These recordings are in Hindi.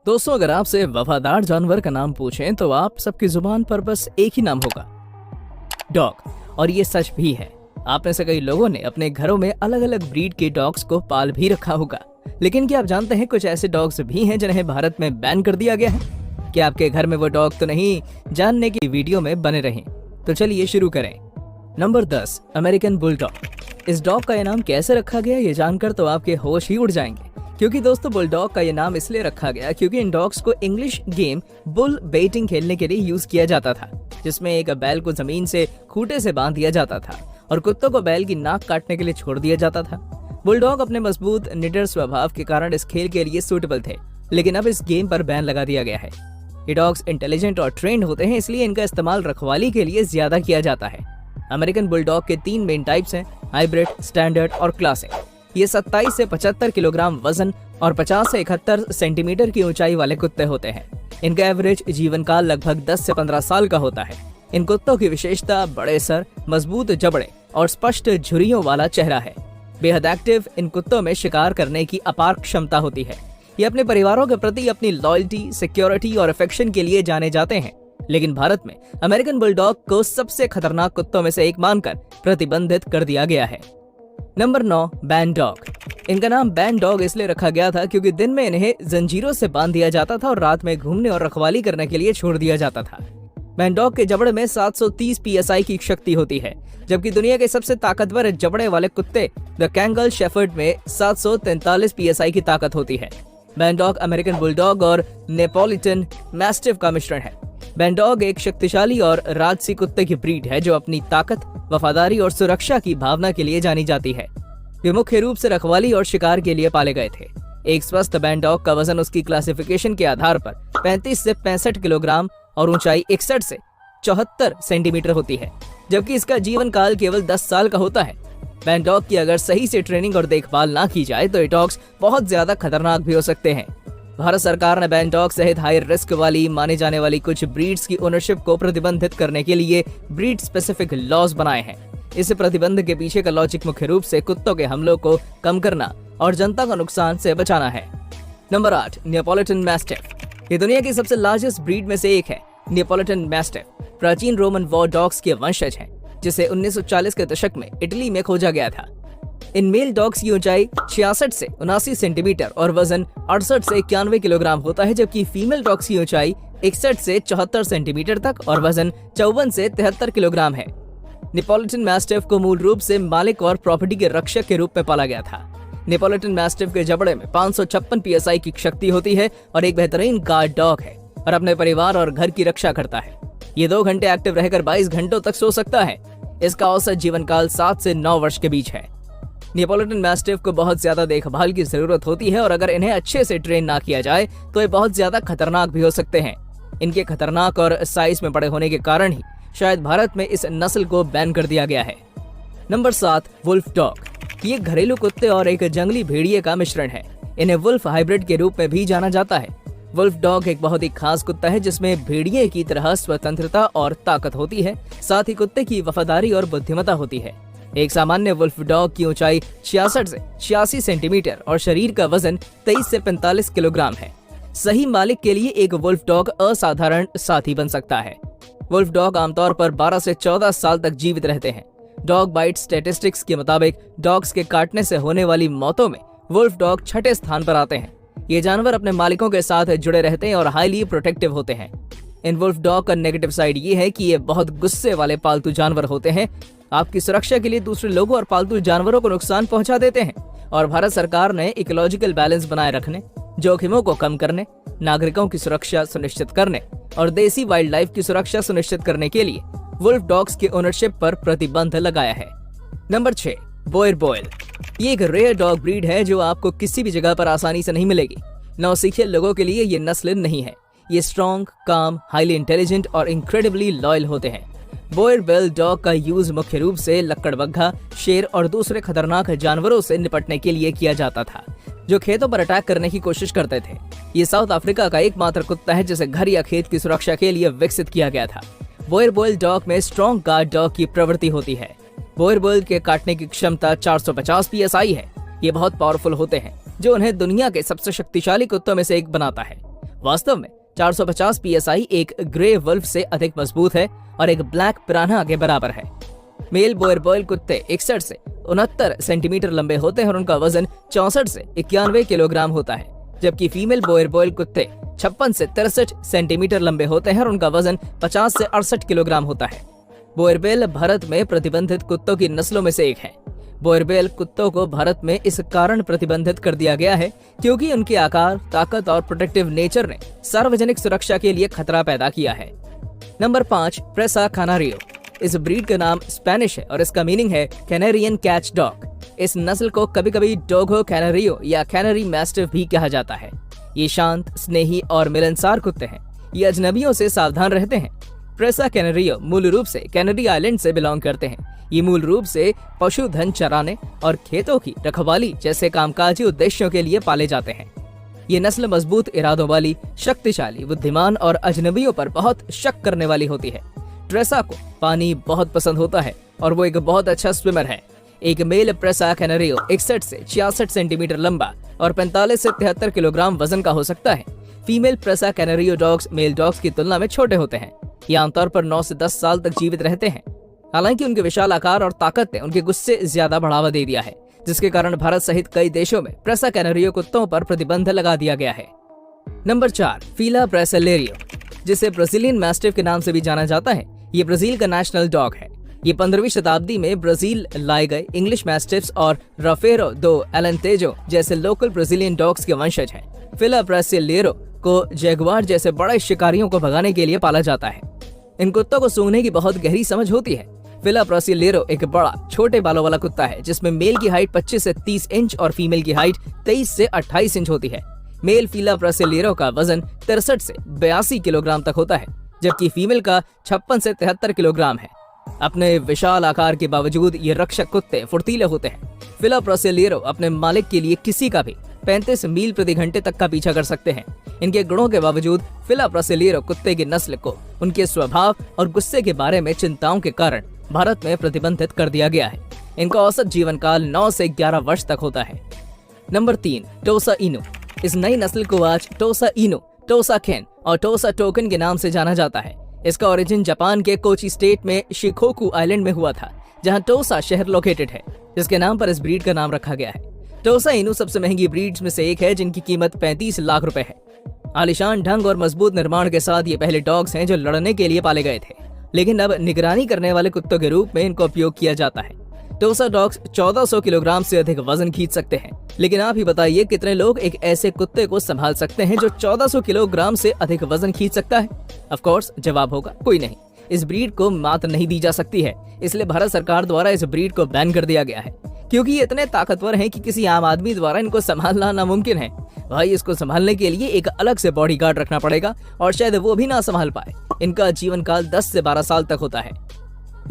दोस्तों, अगर आपसे वफादार जानवर का नाम पूछें तो आप सबकी जुबान पर बस एक ही नाम होगा, डॉग। और ये सच भी है। आप में से कई लोगों ने अपने घरों में अलग अलग ब्रीड के डॉग्स को पाल भी रखा होगा। लेकिन क्या आप जानते हैं कुछ ऐसे डॉग्स भी हैं जिन्हें भारत में बैन कर दिया गया है? क्या आपके घर में वो डॉग तो नहीं? जानने की वीडियो में बने रहें। तो चलिए शुरू करें। Number 10, American bulldog. इस डॉग का ये नाम कैसे रखा गया ये जानकर तो आपके होश ही उड़ जाएंगे। क्योंकि दोस्तों, बुलडॉग का ये नाम इसलिए रखा गया क्योंकि इन डॉग्स को इंग्लिश गेम बुल बेटिंग खेलने के लिए यूज किया जाता था, जिसमें एक बैल को जमीन से खूंटे से बांध दिया जाता था और कुत्तों को बैल की नाक काटने के लिए छोड़ दिया जाता था। बुलडॉग अपने मजबूत निडर स्वभाव के कारण इस खेल के लिए सूटेबल थे, लेकिन अब इस गेम पर बैन लगा दिया गया है। ये डॉग्स इंटेलिजेंट और ट्रेंड होते हैं, इसलिए इनका इस्तेमाल रखवाली के लिए ज्यादा किया जाता है। अमेरिकन बुलडॉग के 3 मेन टाइप्स हैं, हाइब्रिड, स्टैंडर्ड और क्लासिक। ये 27 से 75 किलोग्राम वजन और 50 से 71 सेंटीमीटर की ऊंचाई वाले कुत्ते होते हैं। इनका एवरेज जीवन काल लगभग 10 से 15 साल का होता है। इन कुत्तों की विशेषता बड़े सर, मजबूत जबड़े और स्पष्ट झुर्रियों वाला चेहरा है। बेहद एक्टिव इन कुत्तों में शिकार करने की अपार क्षमता होती है। ये अपने परिवारों के प्रति अपनी लॉयल्टी, सिक्योरिटी और अफेक्शन के लिए जाने जाते हैं। लेकिन भारत में अमेरिकन बुलडॉग को सबसे खतरनाक कुत्तों में से एक मानकर प्रतिबंधित कर दिया गया है। Number 9, ban dog. इनका नाम बैन डॉग इसलिए रखा गया था क्योंकि दिन में इन्हें जंजीरों से बांध दिया जाता था और रात में घूमने और रखवाली करने के लिए छोड़ दिया जाता था। बैन डॉग के जबड़े में 730 PSI की शक्ति होती है, जबकि दुनिया के सबसे ताकतवर जबड़े वाले कुत्ते द कैंगल शेफर्ड में 743 PSI की ताकत होती है। बैन डॉग अमेरिकन बुलडॉग और नेपोलिटन मैस्टिफ का मिश्रण है। बैन डॉग एक शक्तिशाली और राजसी कुत्ते की ब्रीड है जो अपनी ताकत, वफादारी और सुरक्षा की भावना के लिए जानी जाती है। वे मुख्य रूप से रखवाली और शिकार के लिए पाले गए थे। एक स्वस्थ बैन डॉग का वजन उसकी क्लासिफिकेशन के आधार पर 35 से 65 किलोग्राम और ऊंचाई 61 से 74 सेंटीमीटर होती है, जबकि इसका जीवन काल केवल 10 साल का होता है। बैन डॉग की अगर सही से ट्रेनिंग और देखभाल ना की जाए तो ये डॉग्स बहुत ज्यादा खतरनाक भी हो सकते हैं। भारत सरकार ने बैन डॉग सहित हाई रिस्क वाली माने जाने वाली कुछ ब्रीड्स की ओनरशिप को प्रतिबंधित करने के लिए ब्रीड स्पेसिफिक लॉज बनाए हैं। इस प्रतिबंध के पीछे का लॉजिक मुख्य रूप से कुत्तों के हमलों को कम करना और जनता को नुकसान से बचाना है। Number 8, Neapolitan mastiff. ये दुनिया की सबसे लार्जेस्ट ब्रीड में से एक है। नेपोलिटन मैस्टिफ प्राचीन रोमन वॉर डॉग्स के वंशज है, जिसे 1940 के दशक में इटली में खोजा गया था। इन मेल डॉग्स की ऊंचाई 66 से 79 सेंटीमीटर और वजन 68 से 91 किलोग्राम होता है, जबकि फीमेल डॉग्स की ऊंचाई 61 से 74 सेंटीमीटर तक और वजन 54 से 73 किलोग्राम है। नेपोलिटन मैस्टिफ को मूल रूप से मालिक और प्रॉपर्टी के रक्षक के रूप में पाला गया था। नेपोलिटन मैस्टिफ के जबड़े में 556 PSI की शक्ति होती है और एक बेहतरीन गार्ड डॉग है और अपने परिवार और घर की रक्षा करता है। ये 2 घंटे एक्टिव रहकर 22 घंटों तक सो सकता है। इसका औसत जीवन काल 7 से 9 वर्ष के बीच है। नेपोलिटन मैस्टिफ को बहुत ज्यादा देखभाल की जरूरत होती है और अगर इन्हें अच्छे से ट्रेन ना किया जाए तो ये बहुत ज्यादा खतरनाक भी हो सकते हैं। इनके खतरनाक और साइज में बड़े होने के कारण ही शायद भारत में इस नस्ल को बैन कर दिया गया है। Number 7, wolf dog. ये घरेलू कुत्ते और एक जंगली भेड़िए का मिश्रण है। इन्हें वुल्फ हाइब्रिड के रूप में भी जाना जाता है। वुल्फ डॉग एक बहुत ही खास कुत्ता है जिसमें भेड़िए की तरह स्वतंत्रता और ताकत होती है, साथ ही कुत्ते की वफादारी और बुद्धिमत्ता होती है। एक सामान्य वुल्फ डॉग की ऊंचाई 66 से 86 सेंटीमीटर और शरीर का वजन 23 से 45 किलोग्राम है। सही मालिक के लिए एक वुल्फ डॉग असाधारण साथी बन सकता है। वुल्फ डॉग आमतौर पर 12 से 14 साल तक जीवित रहते हैं। डॉग बाइट स्टैटिस्टिक्स के मुताबिक डॉग्स के काटने से होने वाली मौतों में वुल्फ डॉग 6ठे स्थान पर आते हैं। ये जानवर अपने मालिकों के साथ जुड़े रहते हैं और हाईली प्रोटेक्टिव होते हैं। इन वुल्फ डॉग का नेगेटिव साइड ये है कि ये बहुत गुस्से वाले पालतू जानवर होते हैं। आपकी सुरक्षा के लिए दूसरे लोगों और पालतू जानवरों को नुकसान पहुंचा देते हैं और भारत सरकार ने इकोलॉजिकल बैलेंस बनाए रखने, जोखिमों को कम करने, नागरिकों की सुरक्षा सुनिश्चित करने और देसी वाइल्ड लाइफ की सुरक्षा सुनिश्चित करने के लिए वुल्फ डॉग्स के ओनरशिप पर प्रतिबंध लगाया है। नंबर 6, बोयर बोयल। ये एक रेयर डॉग ब्रीड है जो आपको किसी भी जगह पर आसानी से नहीं मिलेगी। नौसिखिए लोगों के लिए ये नस्ल नहीं है। ये स्ट्रॉन्ग, काम, हाईली इंटेलिजेंट और इनक्रेडिबली लॉयल होते हैं। बोयर बोयल डॉग का यूज मुख्य रूप से लकड़बग्घा, शेर और दूसरे खतरनाक जानवरों से निपटने के लिए किया जाता था जो खेतों पर अटैक करने की कोशिश करते थे। ये साउथ अफ्रीका का एकमात्र कुत्ता है जिसे घर या खेत की सुरक्षा के लिए विकसित किया गया था। बोयर बोयल डॉग में स्ट्रॉन्ग गार्ड डॉग की प्रवृत्ति होती है। बोयर बोयल के काटने की क्षमता 450 PSI है। ये बहुत पावरफुल होते हैं जो उन्हें दुनिया के सबसे शक्तिशाली कुत्तों में से एक बनाता है। वास्तव में 450 psi एक ग्रे वुल्फ से अधिक मजबूत है और एक ब्लैक पिरान्हा के बराबर है। मेल बोयरबॉयल कुत्ते 61 से 69 सेंटीमीटर लंबे होते हैं और उनका वजन 64 से 91 किलोग्राम होता है, जबकि फीमेल बोयरबॉयल कुत्ते 56 से 63 सेंटीमीटर लंबे होते हैं और उनका वजन 50 से 68 किलोग्राम होता है। बोयरबेल भारत में प्रतिबंधित कुत्तों की नस्लों में से एक है। बोयरबेल कुत्तों को भारत में इस कारण प्रतिबंधित कर दिया गया है क्योंकि उनके आकार, ताकत और प्रोटेक्टिव नेचर ने सार्वजनिक सुरक्षा के लिए खतरा पैदा किया है। नंबर 5, प्रेसा कैनारियो। इस ब्रीड का नाम स्पेनिश है और इसका मीनिंग है कैनेरियन कैच डॉग। इस नस्ल को कभी कभी डोगो कैनारियो या कैनरी मैस्टिफ भी कहा जाता है। ये शांत, स्नेही और मिलनसार कुत्ते हैं। ये अजनबियों से सावधान रहते हैं। प्रेसा कैनारियो मूल रूप से कैनरी आइलैंड से बिलोंग करते हैं। ये मूल रूप से पशुधन चराने और खेतों की रखवाली जैसे कामकाजी उद्देश्यों के लिए पाले जाते हैं। ये नस्ल मजबूत इरादों वाली, शक्तिशाली, बुद्धिमान और अजनबियों पर बहुत शक करने वाली होती है। प्रेसा को पानी बहुत पसंद होता है और वो एक बहुत अच्छा स्विमर है। एक मेल प्रेसा कैनारियो 61 से 66 सेंटीमीटर लंबा और 45 से 73 किलोग्राम वजन का हो सकता है। फीमेल प्रेसा कैनारियो डॉग्स मेल डॉग्स की तुलना में छोटे होते हैं। ये आमतौर पर 9 से 10 साल तक जीवित रहते हैं। हालांकि उनके विशाल आकार और ताकत ने उनके गुस्से ज्यादा बढ़ावा दे दिया है, जिसके कारण भारत सहित कई देशों में प्रेसा कैनारियो कुत्तों पर प्रतिबंध लगा दिया गया है। नंबर 4, फीला ब्रासिलेरियो, जिसे ब्राजीलियन मैस्टिफ के नाम से भी जाना जाता है। ये ब्राजील का नेशनल डॉग है। ये 15वीं शताब्दी में ब्राजील लाए गए इंग्लिश मैस्टिफ्स और राफेरो दो एलेंटेजो जैसे लोकल ब्राजीलियन डॉग्स के वंशज हैं। फिला ब्रासिलेरो को जैगुआर जैसे बड़े शिकारियों को भगाने के लिए पाला जाता है। इन कुत्तों को सूंघने की बहुत गहरी समझ होती है। फिला ब्रासिलेरो एक बड़ा, छोटे बालों वाला कुत्ता है जिसमें मेल की हाइट 25 से 30 इंच और फीमेल की हाइट 23 से 28 इंच होती है। मेल फिला ब्रासिलेरो का वजन 63 से 82 किलोग्राम तक होता है, जबकि फीमेल का 56 से 73 किलोग्राम है। अपने विशाल आकार के बावजूद ये रक्षक कुत्ते फुर्तीले होते हैं। फिला ब्रासिलेरो अपने मालिक के लिए किसी का भी 35 मील प्रति घंटे तक का पीछा कर सकते हैं। इनके गुणों के बावजूद फिला ब्रासिलेरो कुत्ते की नस्ल को उनके स्वभाव और गुस्से के बारे में चिंताओं के कारण भारत में प्रतिबंधित कर दिया गया है। इनका औसत जीवन काल 9 से 11 वर्ष तक होता है। नंबर 3, टोसा इनु। इस नई नस्ल को आज टोसा इनु, टोसा केन और टोसा टोकन के नाम से जाना जाता है। इसका ओरिजिन जापान के कोची स्टेट में शिकोकू आइलैंड में हुआ था, जहां टोसा शहर लोकेटेड है, जिसके नाम पर इस ब्रीड का नाम रखा गया है। टोसा इनु सबसे महंगी ब्रीड्स में से एक है, जिनकी कीमत 35 लाख रुपए है। आलिशान ढंग और मजबूत निर्माण के साथ ये पहले डॉग्स हैं जो लड़ने के लिए पाले गए थे, लेकिन अब निगरानी करने वाले कुत्तों के रूप में इनको उपयोग किया जाता है। टोसा डॉग्स 1400 किलोग्राम से अधिक वजन खींच सकते हैं, लेकिन आप ही बताइए कितने लोग एक ऐसे कुत्ते को संभाल सकते हैं जो 1400 किलोग्राम से अधिक वजन खींच सकता है? ऑफ कोर्स जवाब होगा कोई नहीं। इस ब्रीड को मात नहीं दी जा सकती है, इसलिए भारत सरकार द्वारा इस ब्रीड को बैन कर दिया गया है, क्योंकि ये इतने ताकतवर हैं कि किसी आम आदमी द्वारा इनको संभालना नामुमकिन है। भाई, इसको संभालने के लिए एक अलग से बॉडीगार्ड रखना पड़ेगा और शायद वो भी ना संभाल पाए। इनका जीवन काल 10 से 12 साल तक होता है।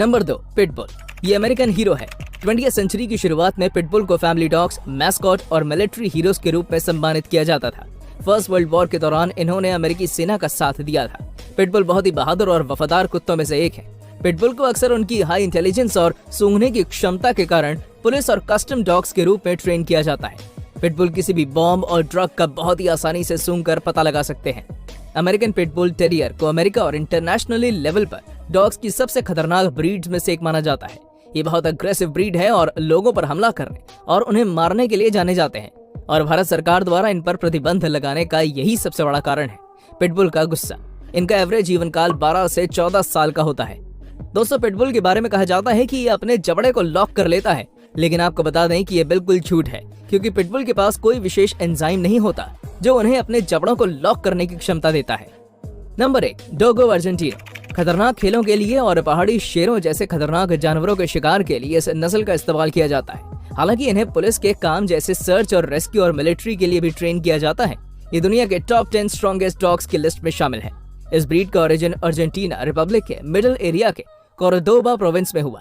Number 2, pitbull. ये अमेरिकन हीरो है। 20वीं सेंचुरी की शुरुआत में पिटबुल को फैमिली डॉग्स, मैस्कॉट और मिलिट्री हीरोज के रूप में सम्मानित किया जाता था। फर्स्ट वर्ल्ड वॉर के दौरान इन्होंने अमेरिकी सेना का साथ दिया था। पिटबुल बहुत ही बहादुर और वफादार कुत्तों में से एक है। पिटबुल को अक्सर उनकी हाई इंटेलिजेंस और सूंघने की क्षमता के कारण पुलिस और कस्टम डॉग्स के रूप में ट्रेन किया जाता है। पिटबुल किसी भी बॉम्ब और ड्रग का बहुत ही आसानी से सूंघकर पता लगा सकते हैं। अमेरिकन पिटबुल टेरियर को अमेरिका और इंटरनेशनली लेवल पर डॉग्स की सबसे खतरनाक ब्रीड्स में से एक माना जाता है। ये बहुत अग्रेसिव ब्रीड है और लोगों पर हमला करने और उन्हें मारने के लिए जाने जाते हैं, और भारत सरकार द्वारा इन पर प्रतिबंध लगाने का यही सबसे बड़ा कारण है। पिटबुल का गुस्सा। इनका एवरेज जीवन काल 12 से 14 साल का होता है। दोस्तों, पिटबुल के बारे में कहा जाता है कि ये अपने जबड़े को लॉक कर लेता है, लेकिन आपको बता दें कि ये बिल्कुल झूठ है, क्योंकि पिटबुल के पास कोई विशेष एंजाइम नहीं होता जो उन्हें अपने जबड़ों को लॉक करने की क्षमता देता है। Number 1, Dogo Argentino. खतरनाक खेलों के लिए और पहाड़ी शेरों जैसे खतरनाक जानवरों के शिकार के लिए इस नस्ल का इस्तेमाल किया जाता है। हालांकि इन्हें पुलिस के काम जैसे सर्च और रेस्क्यू और मिलिट्री के लिए भी ट्रेन किया जाता है। ये दुनिया के टॉप 10 स्ट्रॉन्गेस्ट डॉग्स की लिस्ट में शामिल है। इस ब्रीड का ओरिजिन अर्जेंटीना रिपब्लिक के मिडल एरिया के कोर्डोबा प्रोविंस में हुआ।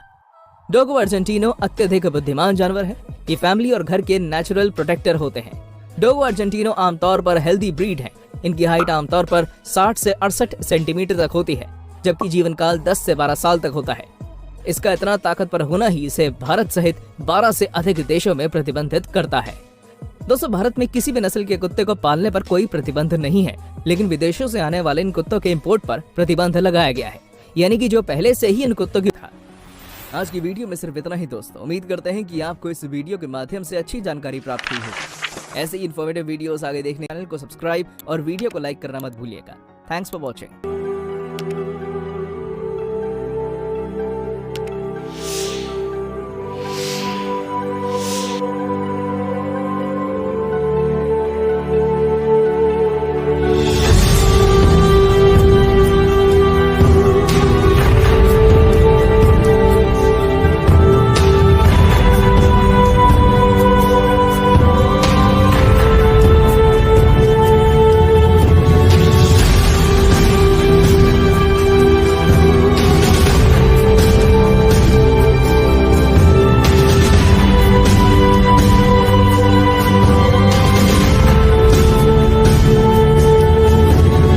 डोगो अर्जेंटीनो अत्यधिक बुद्धिमान जानवर है। ये फैमिली और घर के नेचुरल प्रोटेक्टर होते हैं। डोगो अर्जेंटीनो आमतौर पर हेल्दी ब्रीड है। इनकी हाइट आमतौर पर 60 से 68 सेंटीमीटर तक होती है, जबकि जीवन काल 10 से 12 साल तक होता है। इसका इतना ताकतवर होना ही इसे भारत सहित 12 से अधिक देशों में प्रतिबंधित करता है। दोस्तों भारत में किसी भी नस्ल के कुत्ते को पालने पर कोई प्रतिबंध नहीं है, लेकिन विदेशों से आने वाले इन कुत्तों के इंपोर्ट पर प्रतिबंध लगाया गया है, यानी कि जो पहले से ही इन कुत्तों की था। आज की वीडियो में सिर्फ इतना ही दोस्तों। उम्मीद करते हैं कि आपको इस वीडियो के माध्यम से अच्छी जानकारी प्राप्त हुई होगी। ऐसे ही इन्फॉर्मेटिव वीडियोस आगे देखने चैनल को सब्सक्राइब और वीडियो को लाइक करना मत भूलिएगा। Thanks for watching.